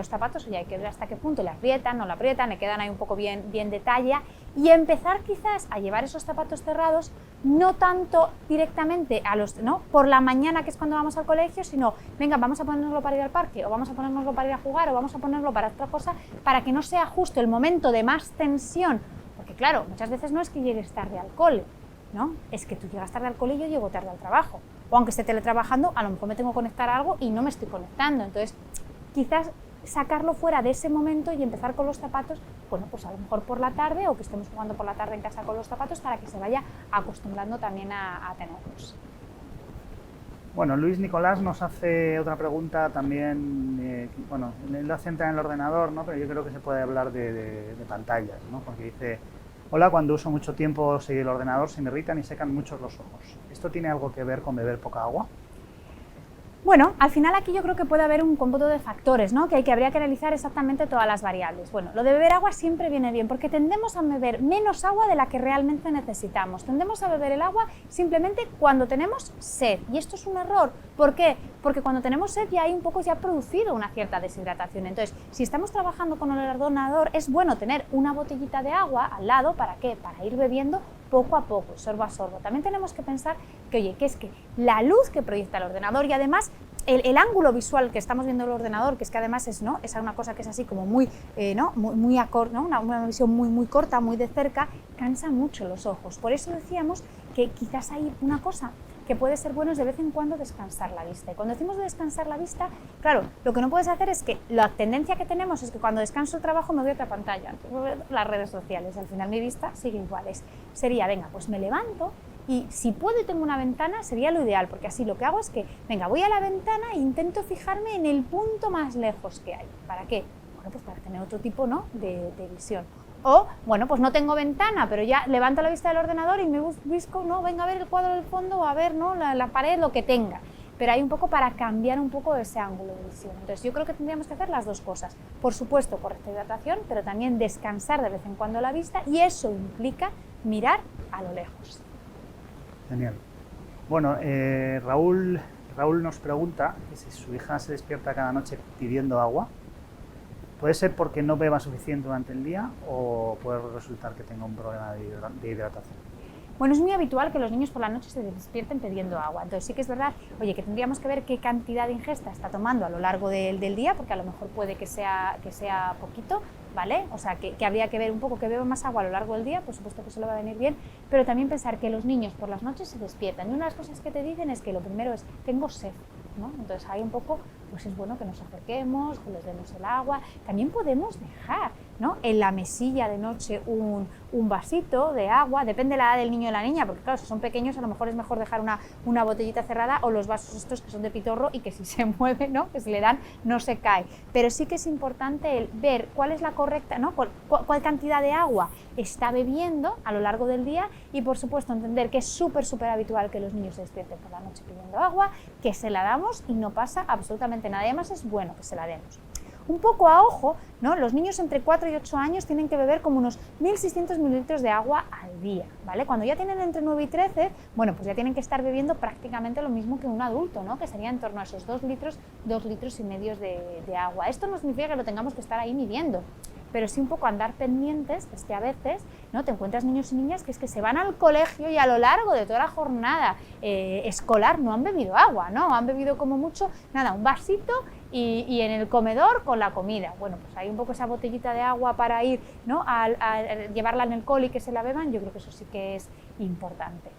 zapatos, oye, hay que ver hasta qué punto le aprietan, no le aprietan, le quedan ahí un poco bien de talla, y empezar quizás a llevar esos zapatos cerrados, no tanto directamente por la mañana, que es cuando vamos al colegio, sino, venga, vamos a ponernoslo para ir al parque, o vamos a ponernoslo para ir a jugar, o vamos a ponerlo para otra cosa, para que no sea justo el momento de más tensión, porque claro, muchas veces no es que llegues tarde al cole, ¿no? Es que tú llegas tarde al cole y yo llego tarde al trabajo. O aunque esté teletrabajando, a lo mejor me tengo que conectar a algo y no me estoy conectando. Entonces, quizás sacarlo fuera de ese momento y empezar con los zapatos, bueno, pues a lo mejor por la tarde, o que estemos jugando por la tarde en casa con los zapatos, para que se vaya acostumbrando también a tenerlos. Bueno, Luis Nicolás nos hace otra pregunta también, bueno, él lo centra en el ordenador, ¿no? Pero yo creo que se puede hablar de pantallas, ¿no? Porque dice: hola, cuando uso mucho tiempo el ordenador se me irritan y secan mucho los ojos. ¿Esto tiene algo que ver con beber poca agua? Bueno, al final aquí yo creo que puede haber un cómputo de factores, ¿no? Que habría que analizar exactamente todas las variables. Bueno, lo de beber agua siempre viene bien, porque tendemos a beber menos agua de la que realmente necesitamos. Tendemos a beber el agua simplemente cuando tenemos sed, y esto es un error. ¿Por qué? Porque cuando tenemos sed ya hay un poco producido una cierta deshidratación. Entonces, si estamos trabajando con el ordenador, es bueno tener una botellita de agua al lado. ¿Para qué? Para ir bebiendo poco a poco, sorbo a sorbo. También tenemos que pensar que, oye, que es que la luz que proyecta el ordenador, y además el ángulo visual que estamos viendo el ordenador, que es que además es una cosa que es así como muy acorde, ¿no? Una visión muy corta, muy de cerca, cansa mucho los ojos. Por eso decíamos que quizás hay una cosa que puede ser bueno, es de vez en cuando descansar la vista. Y cuando decimos de descansar la vista, claro, lo que no puedes hacer es que la tendencia que tenemos es que cuando descanso el trabajo me voy a otra pantalla, las redes sociales, al final mi vista sigue igual. Sería, venga, pues me levanto, y si puedo y tengo una ventana sería lo ideal, porque así lo que hago es que, venga, voy a la ventana e intento fijarme en el punto más lejos que hay. ¿Para qué? Bueno, pues para tener otro tipo, ¿no?, de visión. O, bueno, pues no tengo ventana, pero ya levanto la vista del ordenador y me busco, no, venga a ver el cuadro del fondo, o a ver, ¿no?, la pared, lo que tenga. Pero hay un poco para cambiar un poco ese ángulo de visión. Entonces yo creo que tendríamos que hacer las dos cosas. Por supuesto, correcta hidratación, pero también descansar de vez en cuando la vista, y eso implica mirar a lo lejos. Genial. Bueno, Raúl nos pregunta que si su hija se despierta cada noche pidiendo agua, ¿puede ser porque no beba suficiente durante el día, o puede resultar que tenga un problema de hidratación? Bueno, es muy habitual que los niños por la noche se despierten pidiendo agua. Entonces sí que es verdad, oye, que tendríamos que ver qué cantidad de ingesta está tomando a lo largo del día, porque a lo mejor puede que sea poquito, ¿vale? O sea, que habría que ver un poco, que beba más agua a lo largo del día, por supuesto que eso le va a venir bien, pero también pensar que los niños por las noches se despiertan. Y una de las cosas que te dicen es que lo primero es, tengo sed, ¿no? Entonces ahí un poco, pues es bueno que nos acerquemos, que les demos el agua. También podemos dejar, ¿no? En la mesilla de noche un vasito de agua, depende de la edad del niño o la niña, porque claro, si son pequeños a lo mejor es mejor dejar una botellita cerrada, o los vasos estos que son de pitorro y que si se mueven, ¿no? Que si le dan no se cae. Pero sí que es importante el ver cuál es la correcta, ¿no? Cuál cantidad de agua está bebiendo a lo largo del día, y por supuesto entender que es súper habitual que los niños se despierten por la noche pidiendo agua, que se la damos y no pasa absolutamente nada. Y además es bueno que se la demos. Un poco a ojo, ¿no? Los niños entre 4 y 8 años tienen que beber como unos 1.600 mililitros de agua al día, ¿vale? Cuando ya tienen entre 9 y 13, bueno, pues ya tienen que estar bebiendo prácticamente lo mismo que un adulto, ¿no? Que sería en torno a esos 2 litros y medio de agua. Esto no significa que lo tengamos que estar ahí midiendo, pero sí un poco andar pendientes, es que a veces, ¿no? Te encuentras niños y niñas que es que se van al colegio y a lo largo de toda la jornada escolar no han bebido agua, ¿no? Han bebido como mucho, nada, un vasito y en el comedor con la comida. Bueno, pues hay un poco esa botellita de agua para ir, ¿no? a llevarla en el cole y que se la beban. Yo creo que eso sí que es importante.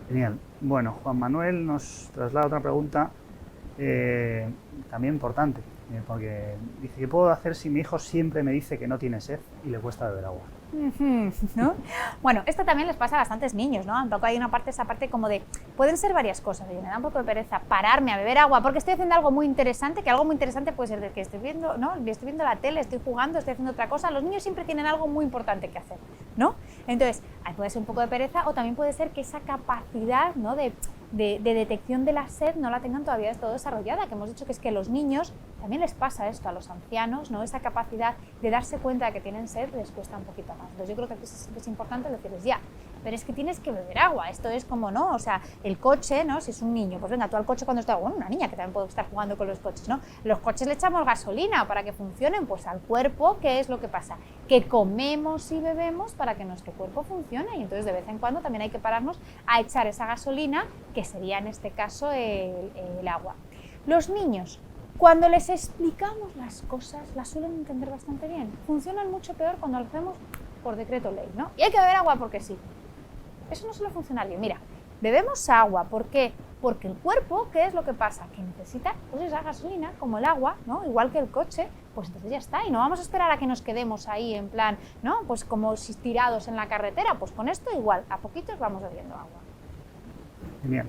Genial. Bueno, Juan Manuel nos traslada otra pregunta también importante, porque dice: ¿qué puedo hacer si mi hijo siempre me dice que no tiene sed y le cuesta beber agua? ¿No? Bueno, esto también les pasa a bastantes niños, ¿no? Un poco hay esa parte como de, pueden ser varias cosas. Oye, me da un poco de pereza pararme a beber agua porque estoy haciendo algo muy interesante, que algo muy interesante puede ser de que estoy viendo, ¿no? Estoy viendo la tele, estoy jugando, estoy haciendo otra cosa. Los niños siempre tienen algo muy importante que hacer, ¿no? Entonces, puede ser un poco de pereza, o también puede ser que esa capacidad, ¿no? de detección de la sed no la tengan todavía todo desarrollada, que hemos dicho que es que a los niños también les pasa esto, a los ancianos, ¿no? Esa capacidad de darse cuenta de que tienen sed les cuesta un poquito más. Entonces yo creo que aquí es importante decirles ya, pero es que tienes que beber agua. Esto es como, ¿no? O sea, el coche, ¿no? Si es un niño, pues venga, tú al coche cuando está, bueno, una niña que también puede estar jugando con los coches, ¿no? Los coches le echamos gasolina para que funcionen, pues al cuerpo, ¿qué es lo que pasa? Que comemos y bebemos para que nuestro cuerpo funcione, y entonces de vez en cuando también hay que pararnos a echar esa gasolina, que sería en este caso el agua. Los niños, cuando les explicamos las cosas, las suelen entender bastante bien. Funcionan mucho peor cuando lo hacemos por decreto ley, ¿no? Y hay que beber agua porque sí. Eso no suele funcionar bien. Mira, bebemos agua, ¿por qué? Porque el cuerpo, ¿qué es lo que pasa? Que necesita pues esa gasolina, como el agua, ¿no? Igual que el coche, pues entonces ya está. Y no vamos a esperar a que nos quedemos ahí en plan, ¿no? Pues como si tirados en la carretera. Pues con esto igual, a poquitos vamos bebiendo agua. Bien.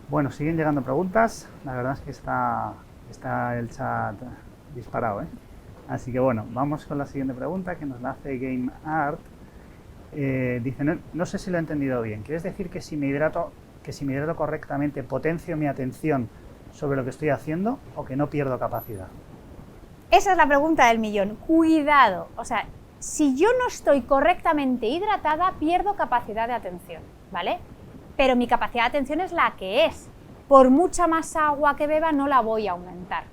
Bueno, siguen llegando preguntas. La verdad es que está el chat disparado, ¿eh? Así que bueno, vamos con la siguiente pregunta, que nos la hace Game Art. Dice: no sé si lo he entendido bien. ¿Quieres decir que si me hidrato correctamente potencio mi atención sobre lo que estoy haciendo, o que no pierdo capacidad? Esa es la pregunta del millón. Cuidado. O sea, si yo no estoy correctamente hidratada, pierdo capacidad de atención, ¿vale? Pero mi capacidad de atención es la que es. Por mucha más agua que beba no la voy a aumentar.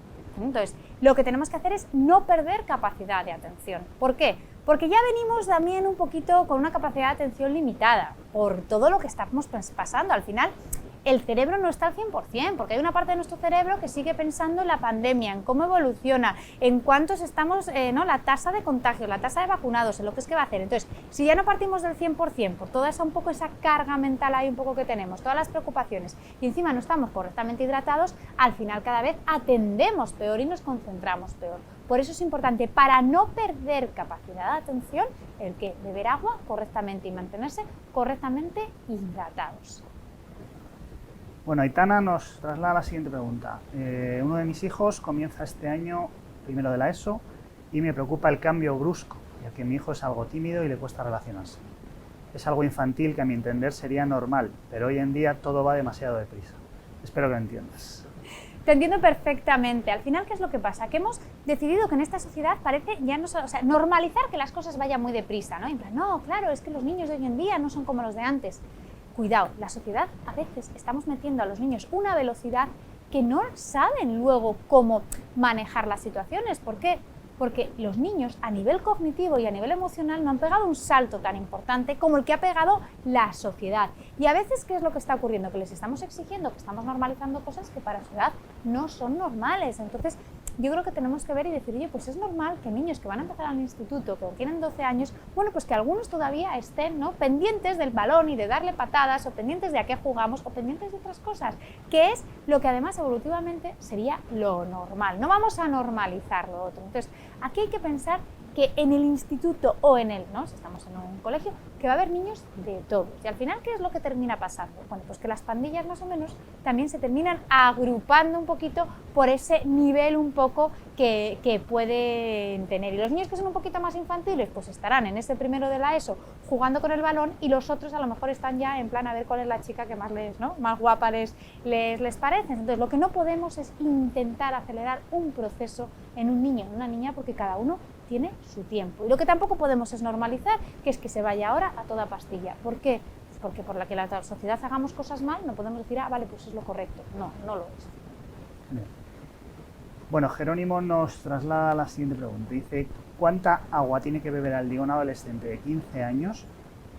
Entonces, lo que tenemos que hacer es no perder capacidad de atención. ¿Por qué? Porque ya venimos también un poquito con una capacidad de atención limitada por todo lo que estamos pasando. Al final, el cerebro no está al 100%, porque hay una parte de nuestro cerebro que sigue pensando en la pandemia, en cómo evoluciona, en cuántos estamos, ¿no? La tasa de contagios, la tasa de vacunados, en lo que es que va a hacer. Entonces, si ya no partimos del 100%, por toda esa carga mental ahí un poco que tenemos, todas las preocupaciones, y encima no estamos correctamente hidratados, al final cada vez atendemos peor y nos concentramos peor. Por eso es importante, para no perder capacidad de atención, el que beber agua correctamente y mantenerse correctamente hidratados. Bueno, Aitana nos traslada la siguiente pregunta. Uno de mis hijos comienza este año primero de la ESO y me preocupa el cambio brusco, ya que mi hijo es algo tímido y le cuesta relacionarse. Es algo infantil que a mi entender sería normal, pero hoy en día todo va demasiado deprisa. Espero que lo entiendas. Te entiendo perfectamente. Al final, ¿qué es lo que pasa? Que hemos decidido que en esta sociedad parece ya no, o sea, normalizar que las cosas vayan muy deprisa, ¿no? En plan, no, claro, es que los niños de hoy en día no son como los de antes. Cuidado, la sociedad a veces estamos metiendo a los niños una velocidad que no saben luego cómo manejar las situaciones. ¿Por qué? Porque los niños a nivel cognitivo y a nivel emocional no han pegado un salto tan importante como el que ha pegado la sociedad. Y a veces, ¿qué es lo que está ocurriendo? Que les estamos exigiendo, que estamos normalizando cosas que para su edad no son normales. Entonces, yo creo que tenemos que ver y decir, oye, pues es normal que niños que van a empezar al instituto, que tienen 12 años, bueno, pues que algunos todavía estén, ¿no?, pendientes del balón y de darle patadas, o pendientes de a qué jugamos, o pendientes de otras cosas, que es lo que además evolutivamente sería lo normal. No vamos a normalizar lo otro. Entonces, aquí hay que pensar que en el instituto o en el, ¿no? Si estamos en un colegio, que va a haber niños de todos. Y al final, ¿qué es lo que termina pasando? Bueno, pues que las pandillas más o menos también se terminan agrupando un poquito por ese nivel un poco que pueden tener. Y los niños que son un poquito más infantiles, pues estarán en ese primero de la ESO jugando con el balón, y los otros a lo mejor están ya en plan a ver cuál es la chica que más ¿no? Más guapa les parece. Entonces, lo que no podemos es intentar acelerar un proceso en un niño, en una niña, porque cada uno tiene su tiempo. Y lo que tampoco podemos es normalizar que es que se vaya ahora a toda pastilla. ¿Por qué? Pues porque por la que la sociedad hagamos cosas mal, no podemos decir, vale, pues es lo correcto. No, no lo es. Bien. Bueno, Jerónimo nos traslada la siguiente pregunta. Dice, ¿cuánta agua tiene que beber al día un adolescente de 15 años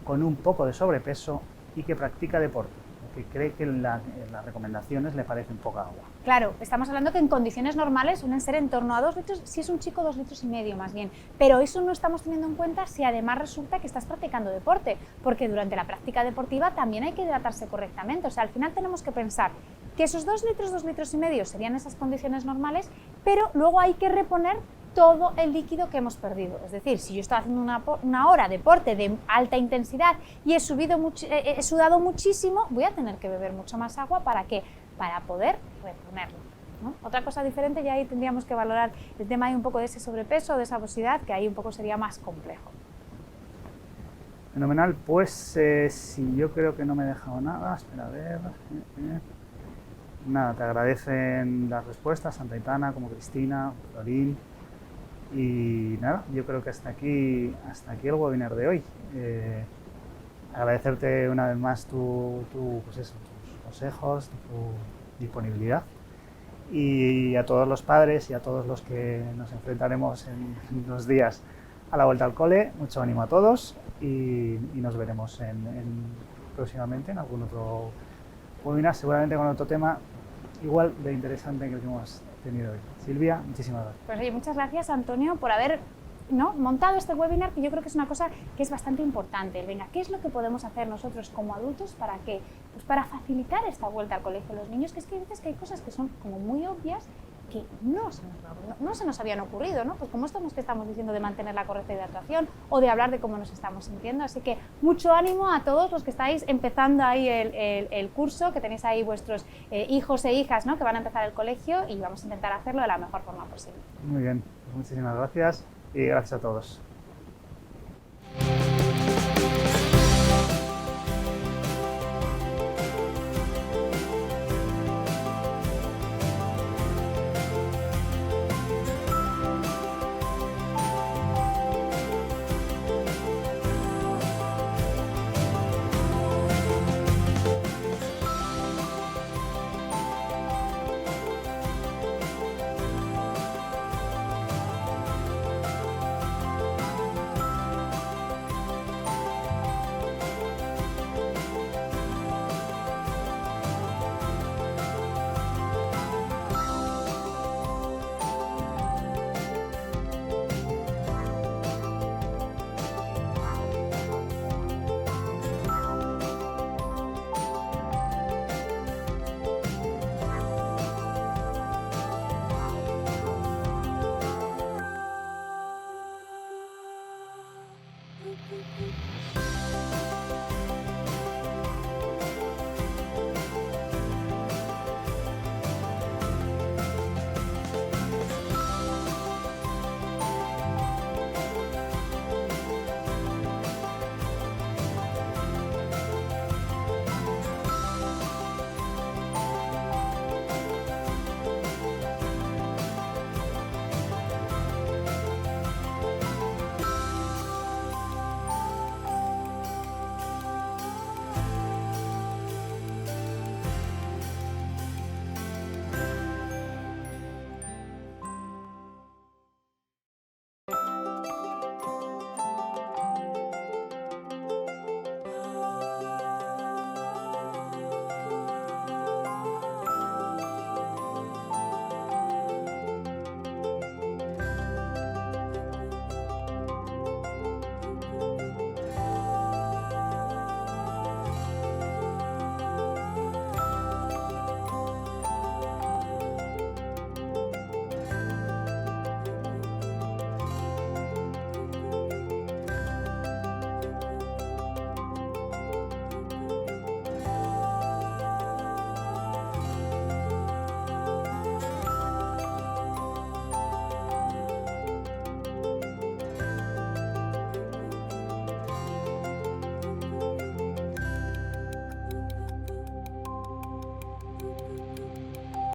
con un poco de sobrepeso y que practica deporte? Que cree que en las recomendaciones le parecen poca agua. Claro, estamos hablando que en condiciones normales suelen ser en torno a 2 litros, si es un chico 2,5 litros más bien, pero eso no estamos teniendo en cuenta si además resulta que estás practicando deporte, porque durante la práctica deportiva también hay que hidratarse correctamente. O sea, al final tenemos que pensar que esos 2 litros y medio serían esas condiciones normales, pero luego hay que reponer todo el líquido que hemos perdido. Es decir, si yo estoy haciendo una hora de deporte de alta intensidad y he sudado muchísimo, voy a tener que beber mucho más agua. ¿Para qué? Para poder reponerlo, ¿no? Otra cosa diferente, ya ahí tendríamos que valorar el tema de un poco de ese sobrepeso, de esa obesidad, que ahí un poco sería más complejo. Fenomenal, pues si yo creo que no me he dejado nada, espera a ver. Nada, te agradecen las respuestas, Santa Aitana, como Cristina, Florín. Y nada, yo creo que hasta aquí el webinar de hoy. Agradecerte una vez más tus consejos, tu disponibilidad, y a todos los padres y a todos los que nos enfrentaremos en unos días a la vuelta al cole, mucho ánimo a todos, y nos veremos próximamente en algún otro webinar, seguramente con otro tema igual de interesante que el que hemos tenido hoy. Silvia, muchísimas gracias. Pues oye, muchas gracias, Antonio, por haber montado este webinar, que yo creo que es una cosa que es bastante importante. Venga, ¿qué es lo que podemos hacer nosotros como adultos para qué? Pues para facilitar esta vuelta al colegio a los niños, que es que hay veces que hay cosas que son como muy obvias que no se nos habían ocurrido, ¿no? Pues como esto que estamos diciendo de mantener la correcta hidratación o de hablar de cómo nos estamos sintiendo. Así que mucho ánimo a todos los que estáis empezando ahí el curso, que tenéis ahí vuestros hijos e hijas, ¿no? Que van a empezar el colegio, y vamos a intentar hacerlo de la mejor forma posible. Muy bien, pues muchísimas gracias y gracias a todos. Thank you.